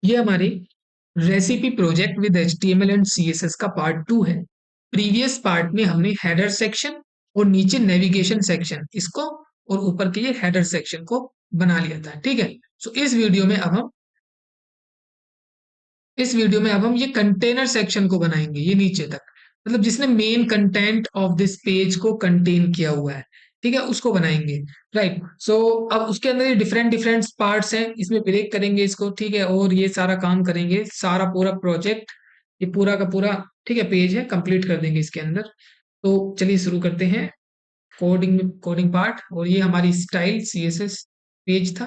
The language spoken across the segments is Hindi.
ये हमारी recipe project with HTML and CSS का पार्ट 2 है। प्रीवियस पार्ट में हमने हेडर सेक्शन और नीचे नेविगेशन सेक्शन इसको और ऊपर के ये हेडर सेक्शन को बना लिया था। ठीक है, सो इस वीडियो में अब हम ये कंटेनर सेक्शन को बनाएंगे, ये नीचे तक, मतलब जिसने main content of this page को कंटेन किया हुआ है। ठीक है, उसको बनाएंगे। राइट, सो अब उसके अंदर ये डिफरेंट डिफरेंट पार्ट्स हैं, इसमें ब्रेक करेंगे इसको। ठीक है, और ये सारा काम करेंगे, सारा पूरा प्रोजेक्ट, ये पूरा का पूरा, ठीक है, पेज है, कंप्लीट कर देंगे इसके अंदर। तो चलिए शुरू करते हैं कोडिंग पार्ट। और ये हमारी स्टाइल CSS पेज था।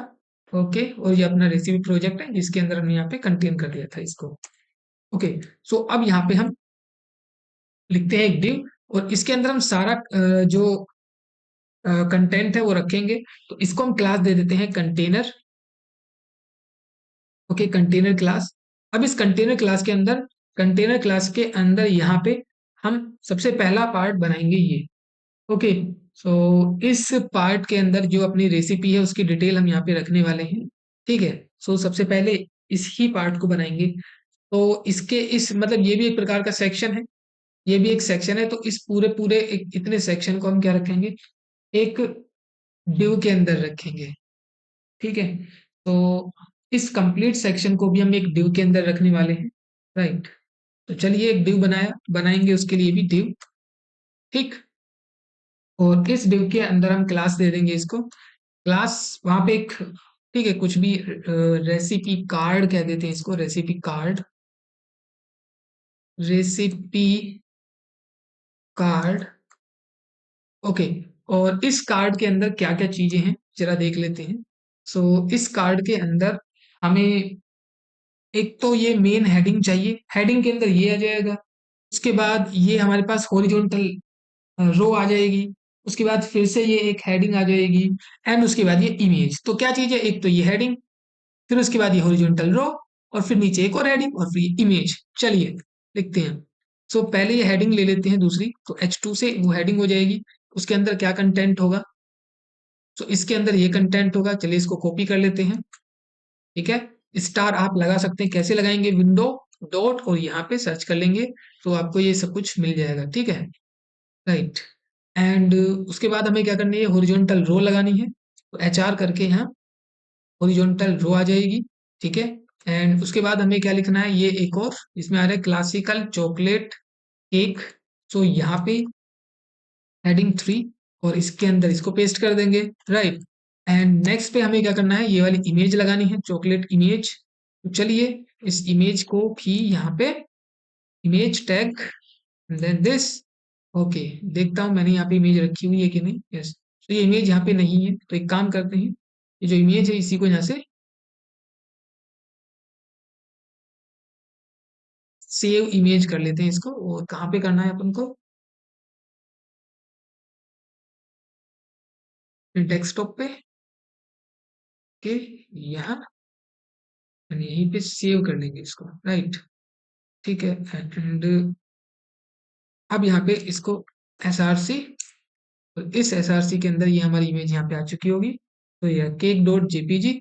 ओके, और ये अपना रेसिपी प्रोजेक्ट है जिसके अंदर हमने यहाँ पे कंटेन कर दिया था इसको। ओके, सो अब यहाँ पे हम लिखते हैं एक div, और इसके अंदर हम सारा जो कंटेंट है वो रखेंगे। तो इसको हम क्लास दे देते हैं कंटेनर। Okay, container class. अब इस कंटेनर क्लास के अंदर यहाँ पे हम सबसे पहला पार्ट बनाएंगे ये। ओके, सो इस पार्ट के अंदर जो अपनी रेसिपी है उसकी डिटेल हम यहाँ पे रखने वाले हैं। ठीक है, सो सबसे पहले इस ही पार्ट को बनाएंगे। तो इसके इस मतलब ये भी एक प्रकार का सेक्शन है, ये भी एक सेक्शन है। तो इस पूरे पूरे इतने सेक्शन को हम क्या रखेंगे, एक डिव के अंदर रखेंगे। ठीक है, तो इस कंप्लीट सेक्शन को भी हम एक डिव के अंदर रखने वाले हैं। राइट, तो चलिए एक डिव बनाएंगे उसके लिए भी डिव। ठीक, और इस डिव के अंदर हम क्लास दे देंगे इसको। क्लास वहां पे एक, ठीक है, कुछ भी रेसिपी कार्ड कह देते हैं इसको, recipe card, recipe card. Okay, और इस कार्ड के अंदर क्या क्या चीजें हैं जरा देख लेते हैं। सो इस कार्ड के अंदर हमें एक तो ये मेन हेडिंग चाहिए, हेडिंग के अंदर ये आ जाएगा। उसके बाद ये हमारे पास हॉरिजॉन्टल रो आ जाएगी। उसके बाद फिर से ये एक हेडिंग आ जाएगी, एंड उसके बाद ये इमेज। तो क्या चीज है, एक तो ये हेडिंग, फिर उसके बाद ये हॉरिजॉन्टल रो, और फिर नीचे एक और हेडिंग, और फिर ये इमेज। चलिए लिखते हैं। सो पहले ये हेडिंग ले लेते हैं दूसरी, तो H2 से वो हेडिंग हो जाएगी। उसके अंदर क्या कंटेंट होगा, तो इसके अंदर ये कंटेंट होगा। चलिए इसको कॉपी कर लेते हैं। ठीक है, स्टार आप लगा सकते हैं, कैसे लगाएंगे, विंडो डॉट और यहाँ पे सर्च कर लेंगे तो आपको ये सब कुछ मिल जाएगा। ठीक है, राइट, एंड उसके बाद हमें क्या करनी है, हॉरिजॉन्टल रो लगानी है। तो HR करके यहाँ हॉरिजॉन्टल रो आ जाएगी। ठीक है, एंड उसके बाद हमें क्या लिखना है, ये एक और इसमें आ रहा है क्लासिकल चॉकलेट केक। सो यहाँ पे हेडिंग 3, और इसके अंदर इसको पेस्ट कर देंगे। राइट, एंड नेक्स्ट पे हमें क्या करना है, ये वाली इमेज लगानी है, चॉकलेट इमेज। तो चलिए इस इमेज को भी यहाँ पे image tag, then this. Okay, देखता हूँ मैंने यहाँ पे इमेज रखी हुई है कि नहीं। यस, तो ये इमेज यहाँ पे नहीं है, तो एक काम करते हैं, ये जो इमेज है इसी को यहाँ से सेव इमेज कर लेते हैं इसको। और कहाँ पे करना है अपन को, डेस्कटॉप पे के यहाँ, and यहीं पे सेव कर लेंगे इसको। राइट, ठीक है, एंड अब यहाँ पे इसको SRC, तो इस SRC के अंदर ये हमारी इमेज यहाँ पे आ चुकी होगी। तो ये केक.jpg,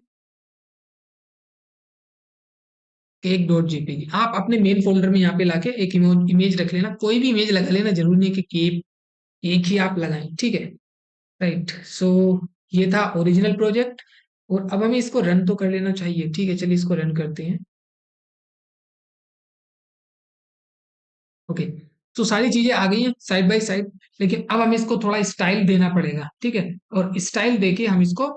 केक.jpg आप अपने मेन फोल्डर में यहाँ पे लाके एक इमेज रख लेना, कोई भी इमेज लगा लेना, जरूरी नहीं है कि केक एक ही आप लगाएं। ठीक है, राइट, सो ये था ओरिजिनल प्रोजेक्ट। और अब हमें इसको रन तो कर लेना चाहिए। ठीक है, चलिए इसको रन करते हैं। ओके, तो सारी चीजें आ गई हैं साइड बाय साइड, लेकिन अब हमें इसको थोड़ा स्टाइल देना पड़ेगा। ठीक है, और स्टाइल देके हम इसको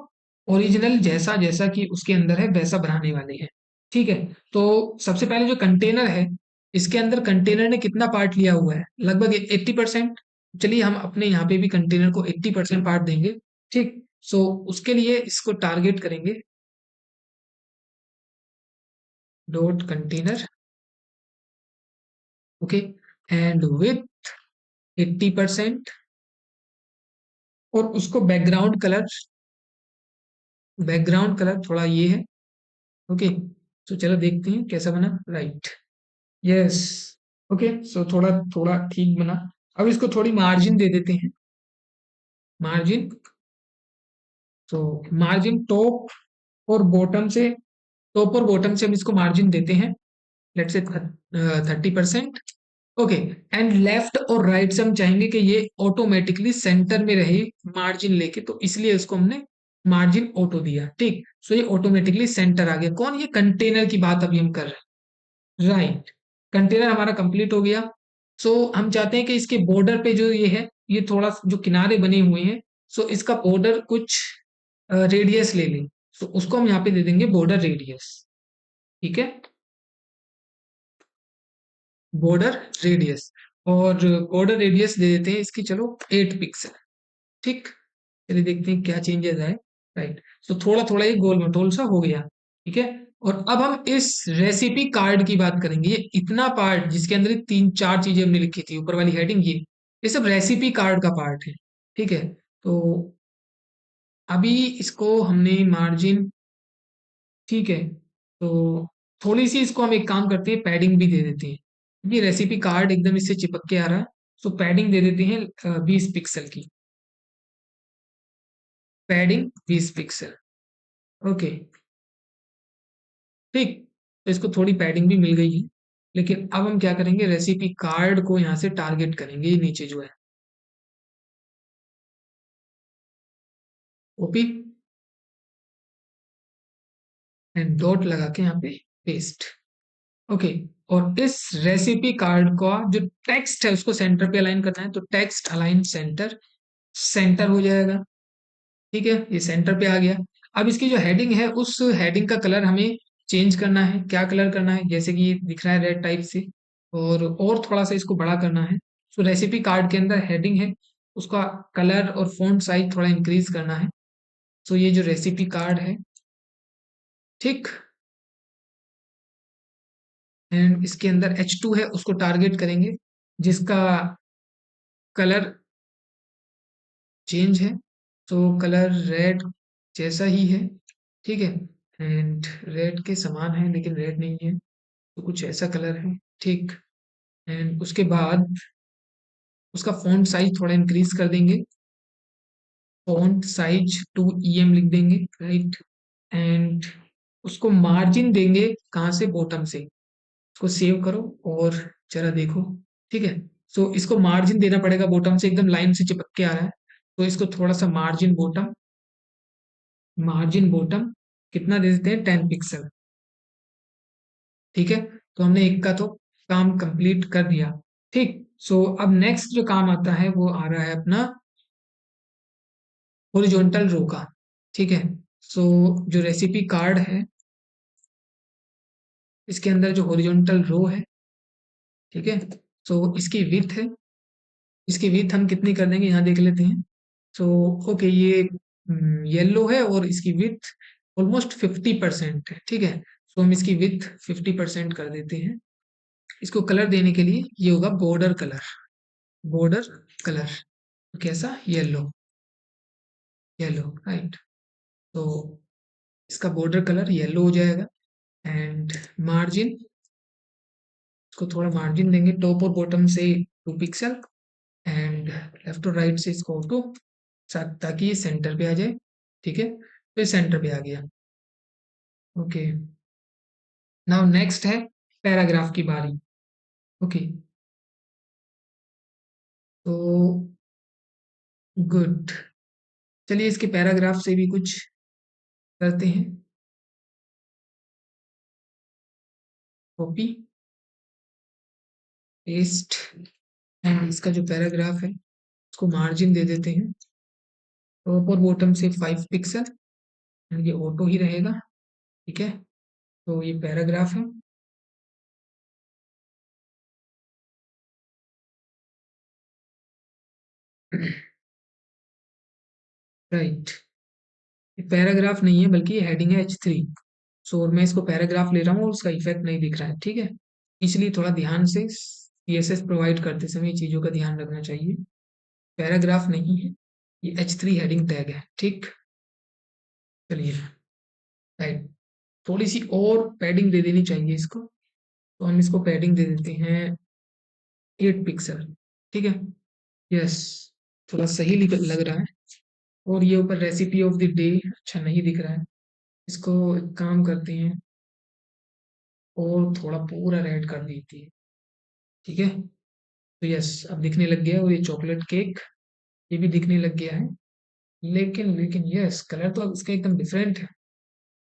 ओरिजिनल जैसा जैसा कि उसके अंदर है वैसा बनाने वाले हैं। ठीक है, तो सबसे पहले जो कंटेनर है, इसके अंदर कंटेनर ने कितना पार्ट लिया हुआ है, लगभग 80%। चलिए हम अपने यहाँ पे भी कंटेनर को 80% पार्ट देंगे। ठीक, सो उसके लिए इसको टारगेट करेंगे, dot container. Okay, and with 80%, और उसको बैकग्राउंड कलर थोड़ा ये है। ओके, तो चलो देखते हैं कैसा बना। राइट, यस, ओके, सो थोड़ा थोड़ा ठीक बना। अब इसको थोड़ी मार्जिन दे देते हैं, मार्जिन। तो मार्जिन टॉप और बॉटम से टॉप और बॉटम से हम इसको मार्जिन देते हैं, let's say 30%। Okay, and left और राइट से हम चाहेंगे कि ये ऑटोमेटिकली सेंटर में रहे मार्जिन लेके, तो इसलिए उसको हमने मार्जिन ऑटो दिया। ठीक, सो ये ऑटोमेटिकली सेंटर आ गया। कौन? ये कंटेनर की बात अभी हम कर रहे हैं, राइट। कंटेनर हमारा कंप्लीट हो गया। सो हम चाहते हैं कि इसके बॉर्डर पे जो ये है, ये थोड़ा जो किनारे बने हुए हैं, सो इसका बॉर्डर कुछ रेडियस ले लें। सो उसको हम यहाँ पे दे देंगे बॉर्डर रेडियस। ठीक है, बॉर्डर रेडियस, और बॉर्डर रेडियस दे देते हैं इसकी, चलो 8 पिक्सल। ठीक, चलिए देखते हैं क्या चेंजेस आए। राइट, तो थोड़ा थोड़ा ये गोल मटोल सा हो गया। ठीक है, और अब हम इस रेसिपी कार्ड की बात करेंगे। ये इतना पार्ट जिसके अंदर ये 3-4 चीजें हमने लिखी थी, ऊपर वाली हेडिंग, ये सब रेसिपी कार्ड का पार्ट है। ठीक है, तो अभी इसको हमने मार्जिन, ठीक है, तो थोड़ी सी इसको हम एक काम करते हैं, पैडिंग भी दे देते हैं। ये रेसिपी कार्ड एकदम इससे चिपक के आ रहा है, तो पैडिंग दे देते हैं 20 पिक्सल की। Padding 20 pixel. ओके, ठीक, तो इसको थोड़ी पैडिंग भी मिल गई है। लेकिन अब हम क्या करेंगे, रेसिपी कार्ड को यहाँ से टारगेट करेंगे, ये नीचे जो है ओपी, एंड डॉट लगा के यहाँ पे पेस्ट। ओके, और इस रेसिपी कार्ड का जो टेक्स्ट है उसको सेंटर पे अलाइन करना है, तो टेक्स्ट अलाइन सेंटर, सेंटर हो जाएगा। ठीक है, ये सेंटर पे आ गया। अब इसकी जो हेडिंग है, उस हेडिंग का कलर हमें चेंज करना है। क्या कलर करना है? जैसे कि ये दिख रहा है रेड टाइप से, और थोड़ा सा इसको बड़ा करना है। तो रेसिपी कार्ड के अंदर हेडिंग है, उसका कलर और फॉन्ट साइज थोड़ा इंक्रीज करना है। तो ये जो रेसिपी कार्ड है, ठीक, एंड इसके अंदर H2 है, उसको टारगेट करेंगे, जिसका कलर चेंज है। तो कलर रेड जैसा ही है। ठीक है, एंड रेड के समान है लेकिन रेड नहीं है, तो कुछ ऐसा कलर है। ठीक, एंड उसके बाद उसका फॉन्ट साइज थोड़ा इंक्रीज कर देंगे, फॉन्ट साइज 2 EM लिख देंगे। राइट, एंड उसको मार्जिन देंगे कहाँ से? बॉटम से। उसको सेव करो और जरा देखो। ठीक है, सो इसको मार्जिन देना पड़ेगा बॉटम से, एकदम लाइन से चिपक के आ रहा है, तो इसको थोड़ा सा मार्जिन बॉटम, मार्जिन बॉटम कितना दे देते हैं? 10 पिक्सल। ठीक है, तो हमने एक का तो काम कंप्लीट कर दिया। ठीक, सो अब नेक्स्ट जो काम आता है वो आ रहा है अपना हॉरिजॉन्टल रो का। ठीक है, सो जो रेसिपी कार्ड है, इसके अंदर जो हॉरिजॉन्टल रो है, ठीक है, सो इसकी विड्थ है, इसकी विड्थ हम कितनी कर देंगे यहाँ देख लेते हैं। सो ओके, ये येलो है और इसकी विड्थ ऑलमोस्ट 50% है। ठीक है, सो हम इसकी विड्थ 50% कर देते हैं। इसको कलर देने के लिए ये होगा बॉर्डर कलर, बॉर्डर कलर कैसा? Yellow, yellow, right. तो इसका बॉर्डर कलर येलो हो जाएगा, एंड मार्जिन, इसको थोड़ा मार्जिन देंगे टॉप और बॉटम से 2 पिक्सल, एंड लेफ्ट और राइट से इसको ऑटो, ताकि ये सेंटर पे आ जाए। ठीक है, तो ये सेंटर पे आ गया। ओके, नाउ नेक्स्ट है पैराग्राफ की बारी। ओके, तो गुड, चलिए इसके पैराग्राफ से भी कुछ करते हैं। कॉपी, पेस्ट, एंड इसका जो पैराग्राफ है उसको मार्जिन दे देते हैं टॉप और बॉटम से 5 पिक्सल, एंड ये ऑटो ही रहेगा। ठीक है, तो ये पैराग्राफ है। राइट, ये पैराग्राफ नहीं है बल्कि ये हेडिंग है H3। सो और मैं इसको पैराग्राफ ले रहा हूँ और उसका इफेक्ट नहीं दिख रहा है। ठीक है, इसलिए थोड़ा ध्यान से CSS प्रोवाइड करते समय चीज़ों का ध्यान रखना चाहिए। पैराग्राफ नहीं है, ये H3 हेडिंग टैग है। ठीक, चलिए, राइट, थोड़ी सी और पैडिंग दे देनी चाहिए इसको, तो हम इसको पैडिंग दे देते हैं 8 पिक्सल। ठीक है, यस, थोड़ा सही लग रहा है। और ये ऊपर रेसिपी ऑफ द डे अच्छा नहीं दिख रहा है, इसको एक काम करते हैं, और थोड़ा पूरा रेड कर देती है। ठीक है, तो यस अब दिखने लग गया है, और ये चॉकलेट केक ये भी दिखने लग गया है। लेकिन लेकिन यस कलर तो अब इसका एकदम डिफरेंट है।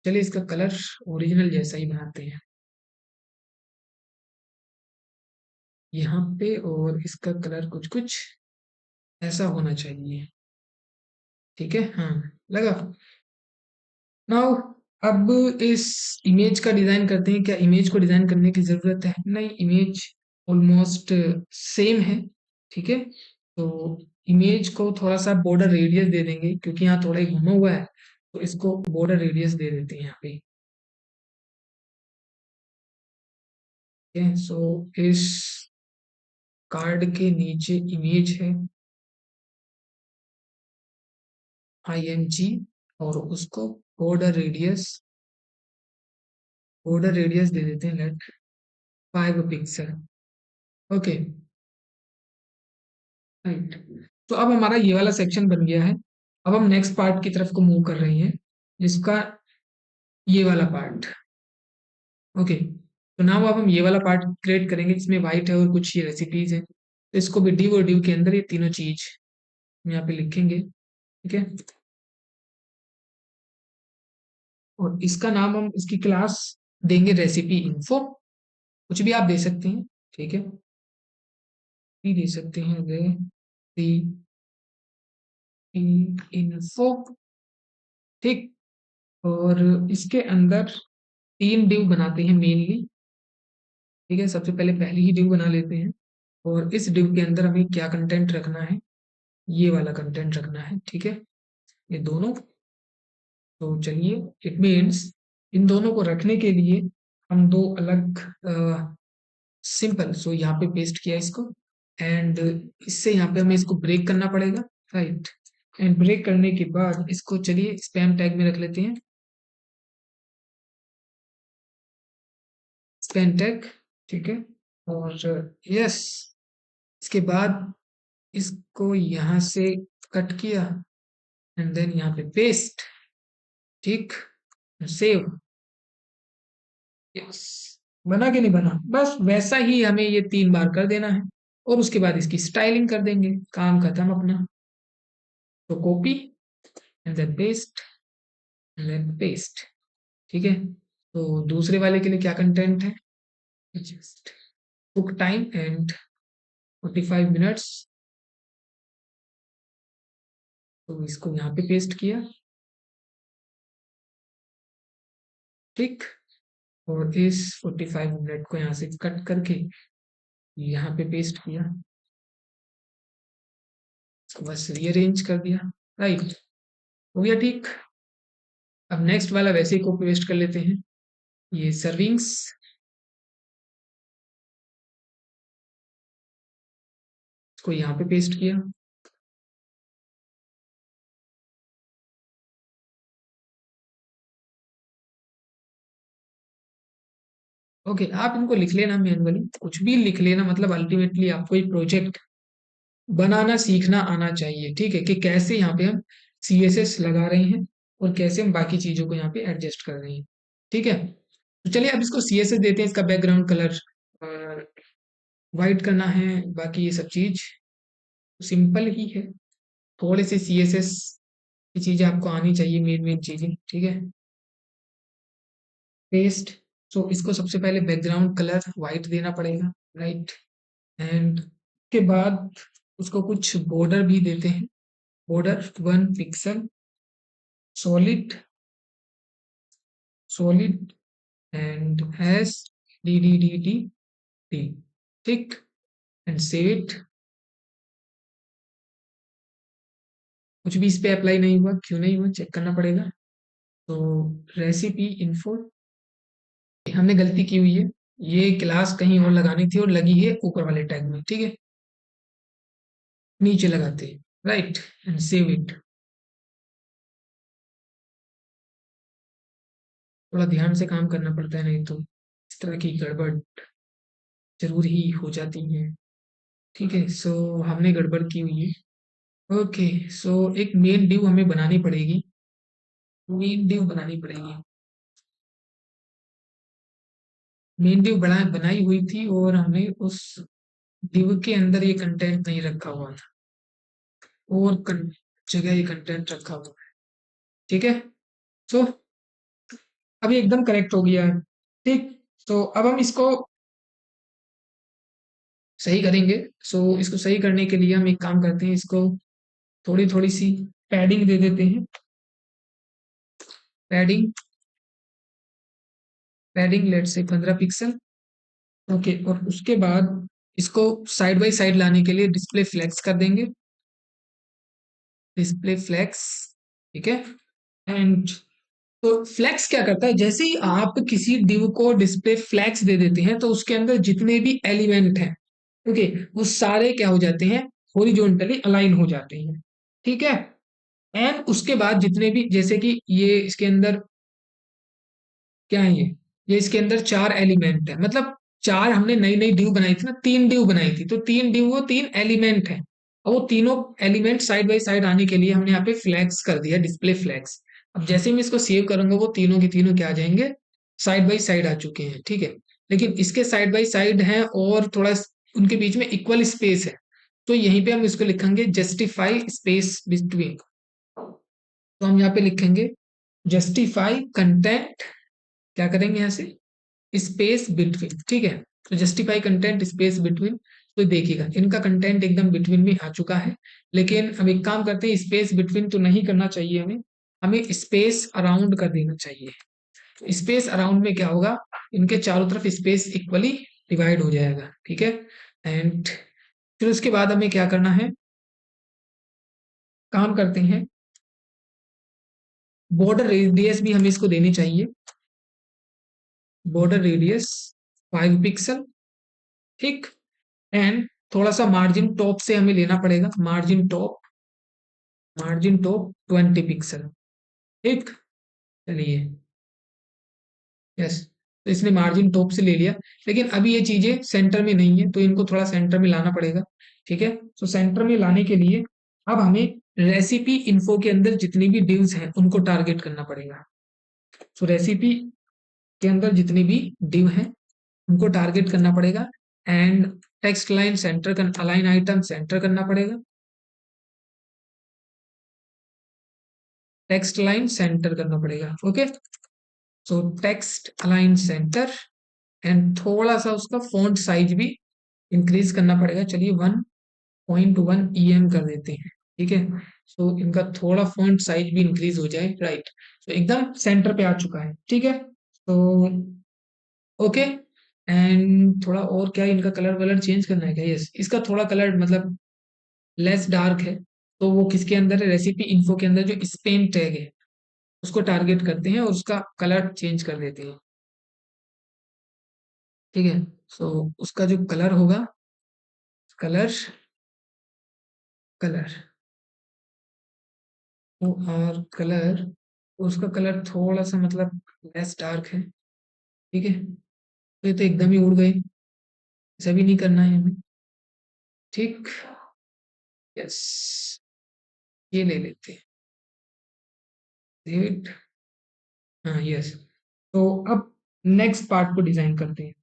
चलिए इसका कलर ओरिजिनल जैसा ही बनाते हैं यहाँ पे, और इसका कलर कुछ कुछ ऐसा होना चाहिए। ठीक है, हाँ लगा। नाउ अब इस इमेज का डिजाइन करते हैं। क्या इमेज को डिजाइन करने की जरूरत है? नहीं, इमेज ऑलमोस्ट सेम है। ठीक है, तो इमेज को थोड़ा सा बॉर्डर रेडियस दे देंगे, क्योंकि यहाँ थोड़ा ही घुमा हुआ है, तो इसको बॉर्डर रेडियस दे देते हैं यहाँ पे। ठीक है, सो इस कार्ड के नीचे इमेज है IMG, और उसको बॉर्डर रेडियस दे देते हैं लेट 5 पिक्सल। Okay, right. तो अब हमारा ये वाला सेक्शन बन गया है। अब हम नेक्स्ट पार्ट की तरफ को मूव कर रहे हैं, जिसका ये वाला पार्ट। ओके, तो नाउ अब हम ये वाला पार्ट क्रिएट करेंगे, जिसमें वाइट है और कुछ ये रेसिपीज है। तो इसको भी डिव और डिव के अंदर ये तीनों चीज हम यहाँ पे लिखेंगे। ठीक है, और इसका नाम हम इसकी क्लास देंगे रेसिपी इन्फो। कुछ भी आप दे सकते हैं। ठीक है, भी दे सकते हैं इन्फो। ठीक, और इसके अंदर 3 डिव बनाते हैं मेनली। ठीक है, सबसे पहले पहली ही डिव बना लेते हैं, और इस डिव के अंदर हमें क्या कंटेंट रखना है? ये वाला कंटेंट रखना है। ठीक है, ये दोनों। तो चलिए, इट मीन्स इन दोनों को रखने के लिए हम दो अलग सिंपल, सो यहाँ पे पेस्ट किया इसको, एंड इससे यहाँ पे हमें इसको ब्रेक करना पड़ेगा। राइट, एंड ब्रेक करने के बाद इसको चलिए स्पैम टैग में रख लेते हैं, स्पैम टैग। ठीक है, और यस इसके बाद इसको यहाँ से कट किया, एंड देन यहाँ पे पेस्ट। ठीक, सेव। यस, बना कि नहीं बना? बस वैसा ही हमें ये 3 बार कर देना है, और उसके बाद इसकी स्टाइलिंग कर देंगे, काम खत्म अपना। तो copy and then paste and then paste. ठीक है, तो दूसरे वाले के लिए क्या कंटेंट है? Just book time and 45 minutes. तो इसको यहाँ पे पेस्ट किया। ठीक, और इस 45 मिनट को यहाँ से कट करके यहाँ पे पेस्ट किया, इसको बस रीअरेंज कर दिया। राइट, हो गया ठीक। अब नेक्स्ट वाला वैसे ही कॉपी पेस्ट कर लेते हैं, ये सर्विंग्स। इसको यहाँ पे पेस्ट किया। ओके, आप इनको लिख लेना मैनुअली, कुछ भी लिख लेना, मतलब अल्टीमेटली आपको ये प्रोजेक्ट बनाना सीखना आना चाहिए। ठीक है, कि कैसे यहाँ पे हम CSS लगा रहे हैं, और कैसे हम बाकी चीजों को यहाँ पे एडजस्ट कर रहे हैं। ठीक है, तो चलिए अब इसको CSS देते हैं। इसका बैकग्राउंड कलर वाइट करना है, बाकी ये सब चीज सिंपल ही है। थोड़े से CSS की चीजें आपको आनी चाहिए, मेन मेन चीजें। ठीक है, पेस्ट। सो इसको सबसे पहले बैकग्राउंड कलर वाइट देना पड़ेगा। राइट, एंड के बाद उसको कुछ बॉर्डर भी देते हैं, border 1 pixel, solid solid and hash D. ठीक, एंड सेव इट। कुछ भी इस पे अप्लाई नहीं हुआ, क्यों नहीं हुआ चेक करना पड़ेगा। तो रेसिपी इन्फो, हमने गलती की हुई है, ये क्लास कहीं और लगानी थी, और लगी है ऊपर वाले टैग में। ठीक है, नीचे लगाते हैं। Right, and save it. थोड़ा ध्यान से काम करना पड़ता है, नहीं तो इस तरह की गड़बड़ जरूर ही हो जाती है। ठीक है, सो हमने गड़बड़ की हुई है। ओके, सो एक मेन डिव हमें बनानी पड़ेगी, मेन डिव बनानी पड़ेगी। मेन div बनाई हुई थी और हमने उस div के अंदर ये कंटेंट नहीं रखा हुआ था, और जगह ये कंटेंट रखा हुआ है। ठीक है, सो अभी एकदम करेक्ट हो गया है। ठीक, तो अब हम इसको सही करेंगे। सो इसको सही करने के लिए हम एक काम करते हैं, इसको थोड़ी थोड़ी सी पैडिंग दे देते हैं। पैडिंग, पैडिंग लेट से 15 पिक्सल। ओके, और उसके बाद इसको साइड बाय साइड लाने के लिए डिस्प्ले फ्लेक्स कर देंगे, डिस्प्ले फ्लेक्स। ठीक है, एंड तो फ्लेक्स क्या करता है, जैसे ही आप किसी डिव को डिस्प्ले फ्लेक्स दे देते हैं तो उसके अंदर जितने भी एलिमेंट हैं, ओके, वो सारे क्या हो जाते हैं, हॉरिजॉन्टली अलाइन हो जाते हैं। ठीक है, एंड उसके बाद जितने भी, जैसे कि ये इसके अंदर क्या है, ये इसके अंदर 4 एलिमेंट है, मतलब 4 हमने नई नई ड्यू बनाई थी ना, 3 ड्यू बनाई थी, तो 3 ड्यू वो 3 एलिमेंट है, और वो तीनों एलिमेंट साइड बाय साइड आने के लिए हमने यहाँ पे फ्लैग्स कर दिया, डिस्प्ले फ्लैग्स। अब जैसे मैं इसको सेव करूंगा वो तीनों के तीनों क्या आ जाएंगे, साइड बाय साइड आ चुके हैं। ठीक है, लेकिन इसके साइड बाय साइड हैं और थोड़ा उनके बीच में इक्वल स्पेस है, तो यहीं पे हम इसको लिखेंगे जस्टिफाई स्पेस बिटवीन। तो हम यहाँ पे लिखेंगे जस्टिफाई कंटेंट, क्या करेंगे यहाँ से, स्पेस बिटवीन। ठीक है, तो जस्टिफाई कंटेंट स्पेस बिटवीन। तो देखिएगा इनका कंटेंट एकदम बिटवीन में आ चुका है, लेकिन हम एक काम करते हैं, स्पेस बिटवीन तो नहीं करना चाहिए हमें, हमें स्पेस अराउंड कर देना चाहिए। स्पेस अराउंड में क्या होगा, इनके चारों तरफ स्पेस इक्वली डिवाइड हो जाएगा। ठीक है, एंड फिर उसके बाद हमें क्या करना है, काम करते हैं, बॉर्डर रेडियस भी हमें इसको देनी चाहिए, बॉर्डर रेडियस 5 पिक्सल। ठीक, एंड थोड़ा सा मार्जिन टॉप से हमें लेना पड़ेगा, margin top, margin top 20 pixel. ठीक, चलिए, यस, तो इसने मार्जिन टॉप से ले लिया, लेकिन अभी ये चीजें सेंटर में नहीं है, तो इनको थोड़ा सेंटर में लाना पड़ेगा। ठीक है, तो सेंटर में लाने के लिए अब हमें रेसिपी इन्फो के अंदर जितनी भी डिव्स हैं उनको टारगेट करना पड़ेगा। तो रेसिपी के अंदर जितनी भी डिव हैं उनको टारगेट करना पड़ेगा, एंड टेक्स्ट लाइन सेंटर कर, अलाइन आइटम सेंटर करना पड़ेगा, टेक्स्ट लाइन सेंटर करना पड़ेगा। Okay, so text align centre, and थोड़ा सा उसका फॉन्ट साइज भी इंक्रीज करना पड़ेगा। चलिए 1.1 EM कर देते हैं। ठीक है, सो इनका थोड़ा फॉन्ट साइज भी इंक्रीज हो जाए, राइट, तो एकदम सेंटर पे आ चुका है। ठीक है, तो ओके, एंड थोड़ा और क्या इनका कलर वलर चेंज करना है क्या, यस, इसका थोड़ा कलर मतलब लेस डार्क है, तो वो किसके अंदर है, रेसिपी इन्फो के अंदर जो स्पेन टैग है उसको टारगेट करते हैं और उसका कलर चेंज कर देते हैं। ठीक है, सो उसका जो कलर होगा, colour, colour, O R colour, उसका कलर थोड़ा सा मतलब लेस डार्क है। ठीक है, तो ये तो एकदम ही उड़ गए, ऐसा भी नहीं करना है हमें। ठीक, यस, ये ले लेते हैं, डेविड, हाँ यस। तो अब नेक्स्ट पार्ट को डिजाइन करते हैं।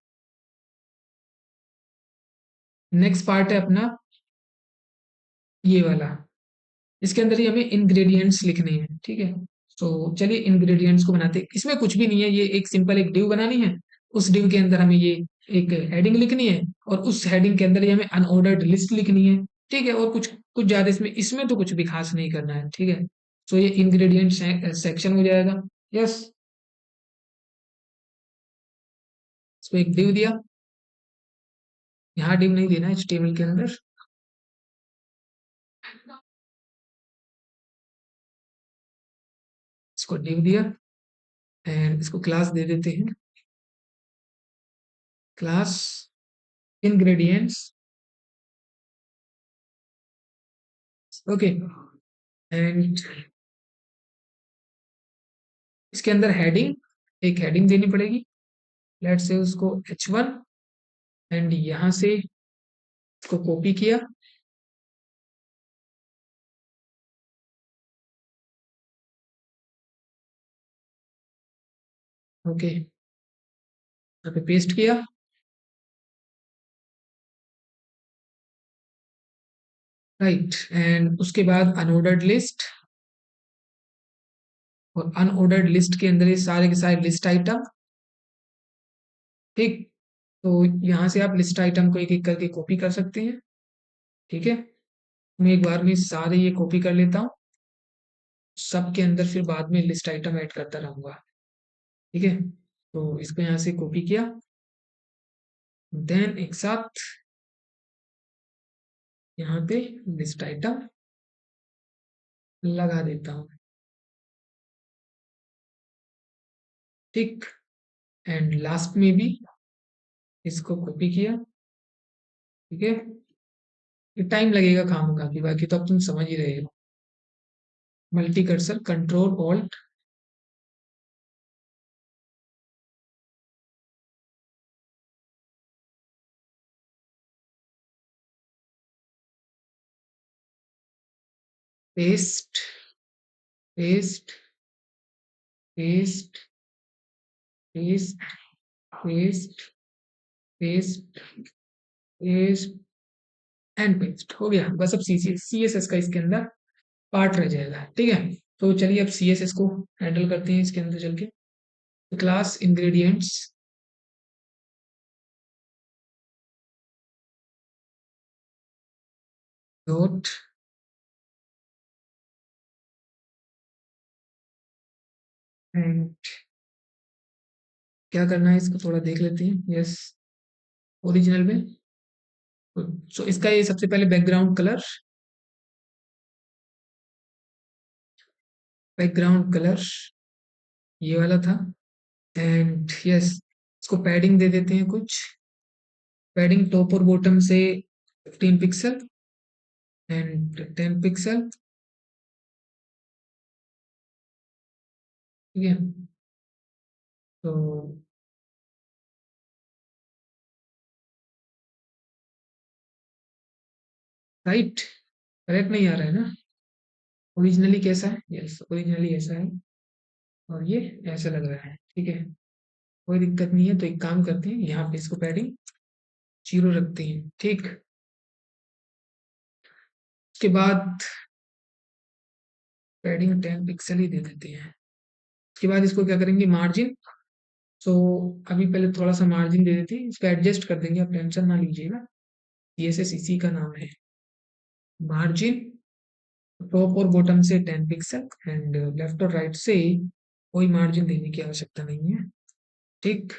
नेक्स्ट पार्ट है अपना ये वाला, इसके अंदर ही हमें इंग्रेडिएंट्स लिखने हैं। ठीक है, तो चलिए इंग्रेडिएंट्स को बनाते हैं। इसमें कुछ भी नहीं है, ये एक सिंपल एक डिव बनानी है, उस डिव के अंदर हमें ये एक हेडिंग लिखनी है, और उस हेडिंग के अंदर ही हमें अनऑर्डर्ड लिस्ट लिखनी है। ठीक है, और कुछ कुछ ज्यादा इसमें इसमें तो कुछ भी खास नहीं करना है। ठीक है, तो ये इंग्रेडिएंट सेक्शन हो जाएगा। यस, इसको एक डिव दिया, यहाँ डिव नहीं देना है HTML के अंदर, इसको डिव दिया, एंड इसको क्लास दे देते हैं, क्लास इंग्रेडिएंट्स। ओके, एंड इसके अंदर हेडिंग, एक हेडिंग देनी पड़ेगी, लेट से उसको H1, एंड यहां से इसको कॉपी किया, ओके, यहाँ पे पेस्ट किया, राइट। एंड उसके बाद अनऑर्डर्ड लिस्ट, और अनऑर्डर्ड लिस्ट के अंदर ये सारे के सारे लिस्ट आइटम, ठीक। तो यहाँ से आप लिस्ट आइटम को एक एक करके कॉपी कर सकते हैं, ठीक है। मैं एक बार में सारे ये कॉपी कर लेता हूँ, सब के अंदर फिर बाद में लिस्ट आइटम ऐड करता रहूंगा, ठीक है। तो इसको यहाँ से कॉपी किया, देन एक साथ यहाँ पे लिस्ट आइटम लगा देता हूँ, ठीक। एंड लास्ट में भी इसको कॉपी किया, ठीक है। ये टाइम लगेगा काम का, बाकी तो अब तुम समझ ही रहे हो। Multi cursor control alt paste, paste, paste, paste, paste, paste, paste and paste हो गया। बस अब सी एस एस का इसके अंदर पार्ट रह जाएगा, ठीक है। तो चलिए अब सी एस एस को हैंडल करते हैं इसके अंदर चल के। क्लास इंग्रेडिएंट्स डॉट, एंड क्या करना है इसको थोड़ा देख लेते हैं। यस, ओरिजिनल में, सो इसका ये सबसे पहले बैकग्राउंड कलर, बैकग्राउंड कलर ये वाला था। एंड यस, इसको पैडिंग दे देते हैं कुछ, पैडिंग टॉप और बॉटम से 15 पिक्सल एंड 10 पिक्सल, ठीक है। तो राइट, करेक्ट नहीं आ रहा है ना? ओरिजिनली कैसा है? यस, ओरिजिनली ऐसा है, और ये ऐसा लग रहा है, ठीक है। कोई दिक्कत नहीं है, तो एक काम करते हैं, यहाँ पे इसको पैडिंग 0 रखते हैं, ठीक। उसके बाद पैडिंग 10 पिक्सल ही दे देते हैं। उसके बाद इसको क्या करेंगे, मार्जिन। सो अभी पहले थोड़ा सा मार्जिन दे देते हैं, इसको एडजस्ट कर देंगे, आप टेंशन ना लीजिएगा, ये से सीसी का नाम है। मार्जिन टॉप और बॉटम से 10 पिक्सल, एंड लेफ्ट और राइट से कोई मार्जिन देने की आवश्यकता नहीं है, ठीक।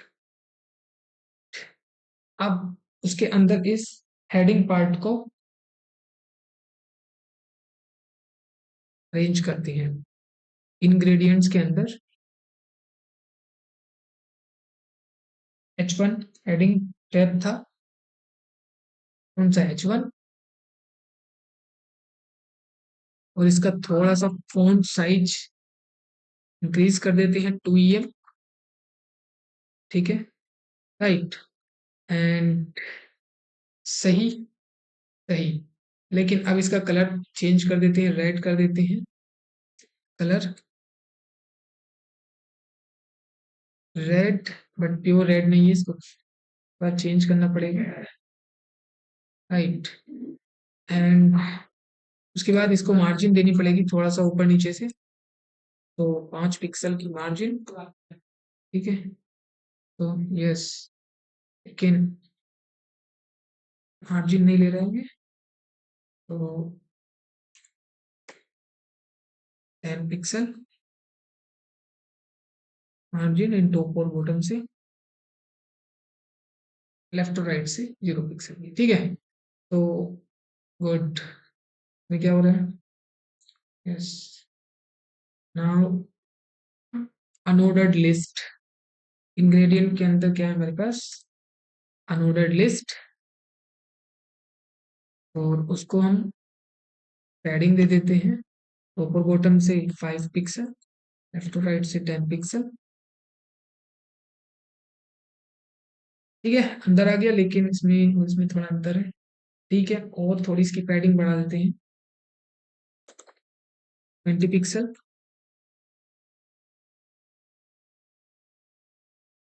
अब उसके अंदर इस हेडिंग पार्ट को अरेंज करते हैं। इंग्रेडिएंट्स के अंदर H1 हेडिंग टैब था, कौन सा H1, और इसका थोड़ा सा फॉन्ट साइज इंक्रीज कर देते हैं 2 EM, ठीक है, राइट। एंड सही, सही। लेकिन अब इसका कलर चेंज कर देते हैं, रेड कर देते हैं colour, red, but pure red नहीं है, इसको थोड़ा चेंज करना पड़ेगा, राइट। एंड उसके बाद इसको मार्जिन देनी पड़ेगी थोड़ा सा ऊपर नीचे से, तो 5 पिक्सल की मार्जिन, ठीक है। तो यस, लेकिन मार्जिन नहीं ले रहे हैं, तो 10 पिक्सल मार्जिन इन टॉप और बॉटम से, लेफ्ट और राइट से 0 पिक्सल की, ठीक है। तो गुड, में क्या हो रहा है? Yes, now unordered list, ingredient के अंदर क्या है हमारे पास, अनऑर्डर्ड लिस्ट, और उसको हम पैडिंग दे देते हैं, टॉप और बॉटम से 5 पिक्सल, लेफ्ट और राइट से 10 पिक्सल, ठीक है। अंदर आ गया, लेकिन इसमें इसमें थोड़ा अंतर है, ठीक है। और थोड़ी इसकी पैडिंग बढ़ा देते हैं, 20 पिक्सल,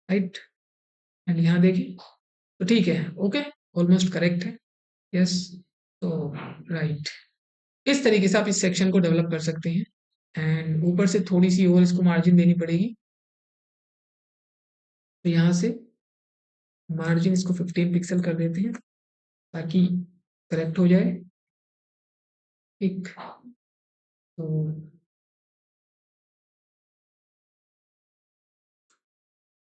राइट। एंड यहाँ देखिए तो ठीक है, ओके, ऑलमोस्ट करेक्ट है, यस। तो राइट, इस तरीके से आप इस सेक्शन को डेवलप कर सकते हैं। एंड ऊपर से थोड़ी सी और इसको मार्जिन देनी पड़ेगी, तो यहाँ से मार्जिन इसको 15 पिक्सल कर देते हैं ताकि करेक्ट हो जाए। एक तो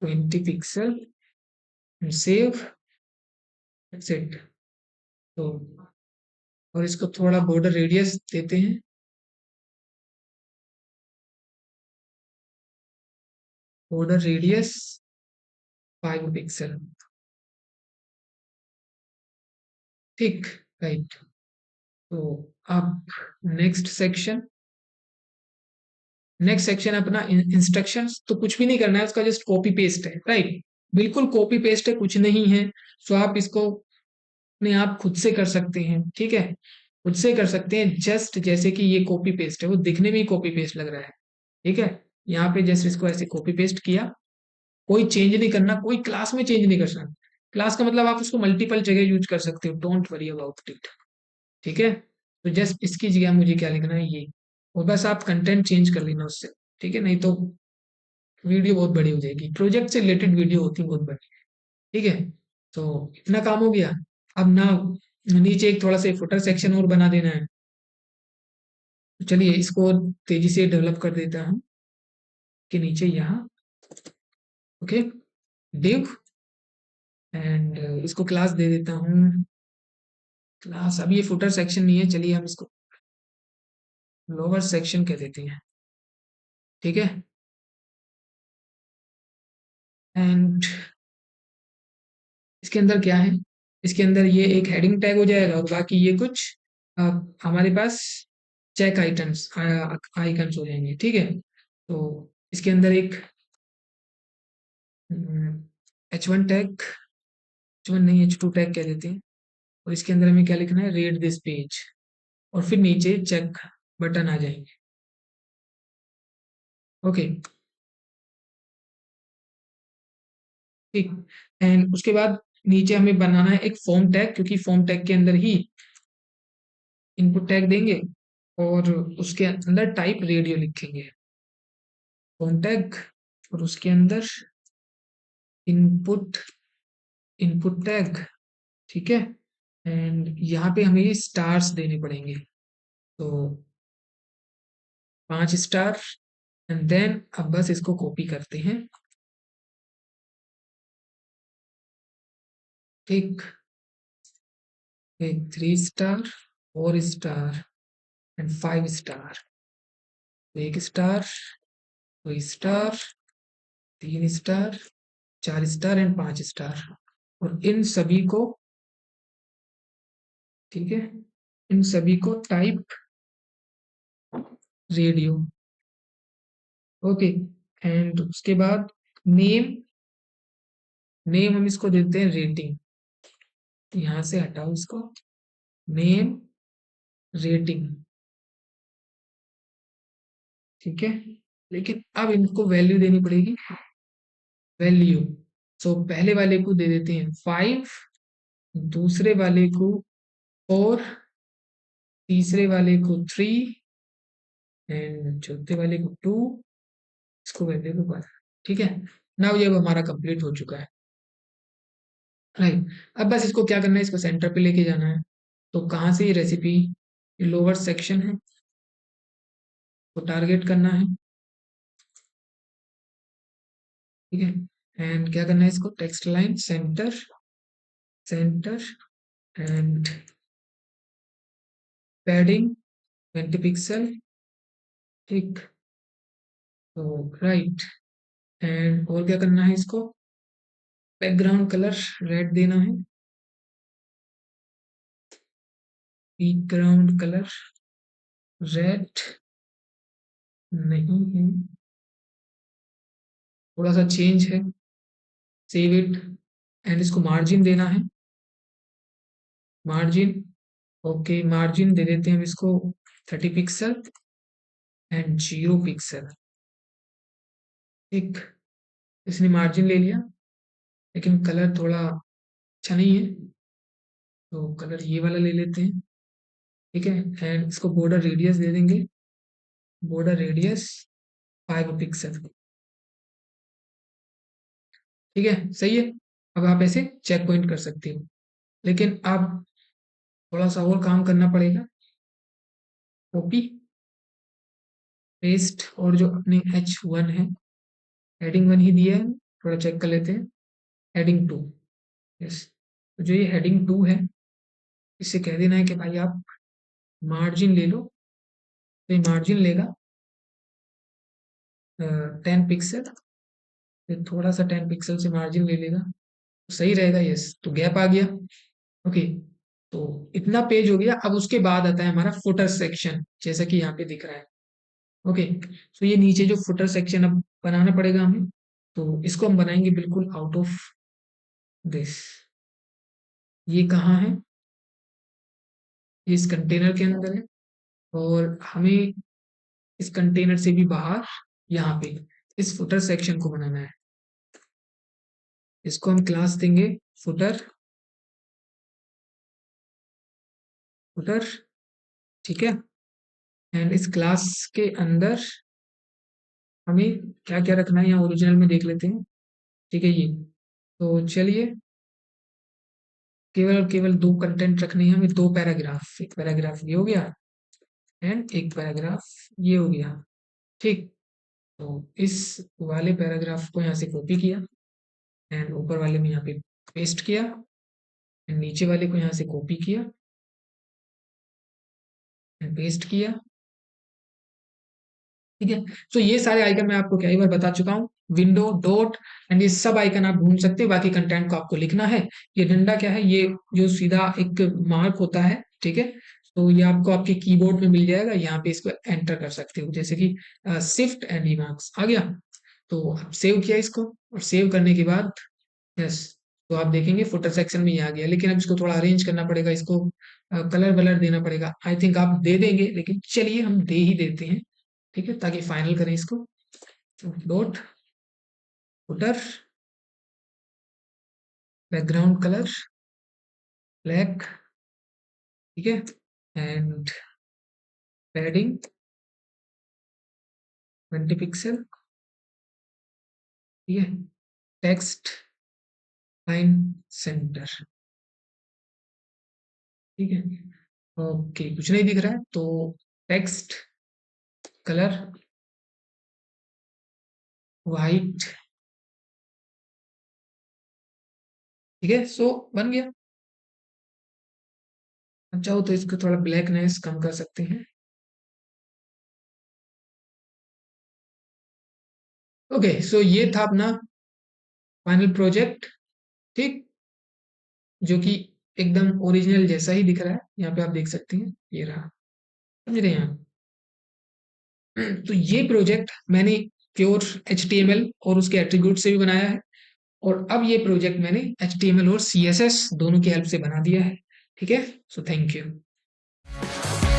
20 पिक्सल एंड सेव, सेट। तो और इसको थोड़ा बॉर्डर रेडियस देते हैं, बॉर्डर रेडियस 5 पिक्सल, ठीक, राइट। तो अब नेक्स्ट सेक्शन, नेक्स्ट सेक्शन अपना इंस्ट्रक्शंस, तो कुछ भी नहीं करना है, उसका जस्ट कॉपी पेस्ट है, राइट, बिल्कुल कॉपी पेस्ट है, कुछ नहीं है। सो आप इसको अपने आप खुद से कर सकते हैं, ठीक है, खुद से कर सकते हैं, जस्ट जैसे कि ये कॉपी पेस्ट है, वो दिखने में ही कॉपी पेस्ट लग रहा है, ठीक है। यहाँ पे जस्ट इसको ऐसे कॉपी पेस्ट किया, कोई चेंज नहीं करना, कोई क्लास में चेंज नहीं करना। क्लास का मतलब आप उसको मल्टीपल जगह यूज कर सकते हो, डोंट वरी अबाउट इट, ठीक है। तो जस्ट इसकी जगह मुझे क्या लिखना है, ये, और बस आप कंटेंट चेंज कर लेना उससे, ठीक है, नहीं तो वीडियो बहुत बड़ी हो जाएगी, प्रोजेक्ट से रिलेटेड वीडियो होती है बहुत बड़ी, ठीक है। तो इतना काम हो गया। अब ना नीचे एक थोड़ा सा फुटर सेक्शन और बना देना है, तो चलिए इसको तेजी से डेवलप कर देता हूँ कि नीचे यहाँ, ओके, डिव, एंड इसको क्लास दे देता हूँ, क्लास, अब ये फुटर सेक्शन नहीं है, चलिए हम इसको लोअर सेक्शन कह देते हैं, ठीक है। एंड इसके अंदर क्या है, इसके अंदर ये एक हेडिंग टैग हो जाएगा, और बाकी ये कुछ अ, हमारे पास चेक आइटम्स आइकन्स हो जाएंगे, ठीक है। तो इसके अंदर एक H1 टैग, H1 नहीं H2 टैग कह देते हैं, और इसके अंदर हमें क्या लिखना है, रेड दिस पेज, और फिर नीचे चेक बटन आ जाएंगे, ओके, ठीक। एंड उसके बाद नीचे हमें बनाना है एक फॉर्म टैग, क्योंकि फॉर्म टैग के अंदर ही इनपुट टैग देंगे, और उसके अंदर टाइप रेडियो लिखेंगे, फॉर्म टैग, और उसके अंदर इनपुट, इनपुट टैग, ठीक है। एंड यहाँ पे हमें ये स्टार्स देने पड़ेंगे, तो 5 स्टार, एंड देन अब बस इसको कॉपी करते हैं, ठीक, एक 3 star, 4 star and 5 star, 1 star, 2 star, 3 star, 4 star and 5 star, और इन सभी को, ठीक है, इन सभी को टाइप रेडियो, ओके। एंड उसके बाद नेम, नेम हम इसको देते हैं रेटिंग, यहाँ से हटाओ इसको, नेम रेटिंग, ठीक है। लेकिन अब इनको वैल्यू देनी पड़ेगी, वैल्यू, सो पहले वाले को दे देते हैं 5, दूसरे वाले को 4, तीसरे वाले को 3 एंड चौथे वाले को 2, इसको वैल्यू को 1, ठीक है। नाउ ये अब हमारा कंप्लीट हो चुका है, राइट। अब बस इसको क्या करना है, इसको सेंटर पे लेके जाना है, तो कहाँ से ये रेसिपी, लोअर सेक्शन है, तो टारगेट करना है, ठीक है। एंड क्या करना है, इसको text line centre, centre, and padding 20 pixel, ठीक, तो राइट। एंड और क्या करना है, इसको बैकग्राउंड कलर रेड देना है, बैकग्राउंड कलर रेड नहीं है, थोड़ा सा चेंज है, सेव इट, एंड इसको मार्जिन देना है, मार्जिन, ओके, मार्जिन दे देते हैं हम इसको 30 पिक्सल एंड 0 पिक्सल, ठीक, इसने मार्जिन ले लिया। लेकिन कलर थोड़ा अच्छा नहीं है, तो कलर ये वाला ले लेते हैं। ठीक है, एंड इसको बॉर्डर रेडियस दे देंगे, बॉर्डर रेडियस 5 पिक्सल। ठीक है, सही है। अब आप ऐसे चेक पॉइंट कर सकते हो, लेकिन आप थोड़ा सा और काम करना पड़ेगा। कॉपी, पेस्ट, और जो अपने H1 है, हेडिंग 1 ही दिया है, थोड़ा चेक कर लेते हैं। Heading 2, yes. तो जो ये हेडिंग 2 है, इससे कह देना है कि भाई आप मार्जिन ले लो। तो ये मार्जिन लेगा 10 पिक्सल, फिर थोड़ा सा 10 पिक्सल से मार्जिन ले लेगा, तो सही रहेगा। यस, तो गैप आ गया। ओके, तो इतना पेज हो गया। अब उसके बाद आता है हमारा फुटर सेक्शन, जैसा कि यहाँ पे दिख रहा है। ओके, तो ये नीचे जो फुटर सेक्शन अब बनाना पड़ेगा हमें, तो इसको हम बनाएंगे बिल्कुल आउट ऑफ दिस। ये कहाँ है? ये इस कंटेनर के अंदर है, और हमें इस कंटेनर से भी बाहर यहाँ पे इस फुटर सेक्शन को बनाना है। इसको हम क्लास देंगे फुटर, फुटर। ठीक है, एंड इस क्लास के अंदर हमें क्या क्या रखना है, यहाँ ओरिजिनल में देख लेते हैं। ठीक है, ये तो चलिए, केवल और केवल दो कंटेंट रखने हैं हमें, दो पैराग्राफ। एक पैराग्राफ ये हो गया, एंड एक पैराग्राफ ये हो गया। ठीक, तो इस वाले पैराग्राफ को यहाँ से कॉपी किया, एंड ऊपर वाले में यहाँ पे पेस्ट किया, एंड नीचे वाले को यहाँ से कॉपी किया एंड पेस्ट किया। ठीक है, तो ये सारे आइकन मैं आपको कई बार बता चुका हूँ, विंडो, डॉट, एंड ये सब आइकन आप ढूंढ सकते हो। बाकी कंटेंट को आपको लिखना है। ये डंडा क्या है? ये जो सीधा एक मार्क होता है। ठीक है, तो ये आपको आपके कीबोर्ड में मिल जाएगा, यहाँ पे इसको एंटर कर सकते हो, जैसे कि शिफ्ट एंड ई मार्क्स आ गया। तो सेव किया इसको, और सेव करने के बाद यस, तो आप देखेंगे फुटर सेक्शन में ये आ गया। लेकिन अब इसको थोड़ा अरेंज करना पड़ेगा, इसको कलर वलर देना पड़ेगा। आई थिंक आप दे देंगे, लेकिन चलिए हम दे ही देते हैं। ठीक है, ताकि फाइनल करें इसको। Dot footer, background colour black. ठीक है, एंड पैडिंग 20 पिक्सल। ठीक है, टेक्स्ट लाइन सेंटर। ठीक है, ओके, कुछ नहीं दिख रहा है, तो टेक्स्ट कलर वाइट। ठीक है, सो बन गया। अब चाहो तो इसको थोड़ा ब्लैकनेस कम कर सकते हैं। ओके, सो ये था अपना फाइनल प्रोजेक्ट। ठीक, जो कि एकदम ओरिजिनल जैसा ही दिख रहा है, यहाँ पे आप देख सकते हैं, ये रहा। समझ रहे हैं आप? तो ये प्रोजेक्ट मैंने प्योर HTML और उसके एट्रीब्यूट से भी बनाया है, और अब ये प्रोजेक्ट मैंने HTML और CSS दोनों की हेल्प से बना दिया है। ठीक है, सो थैंक यू।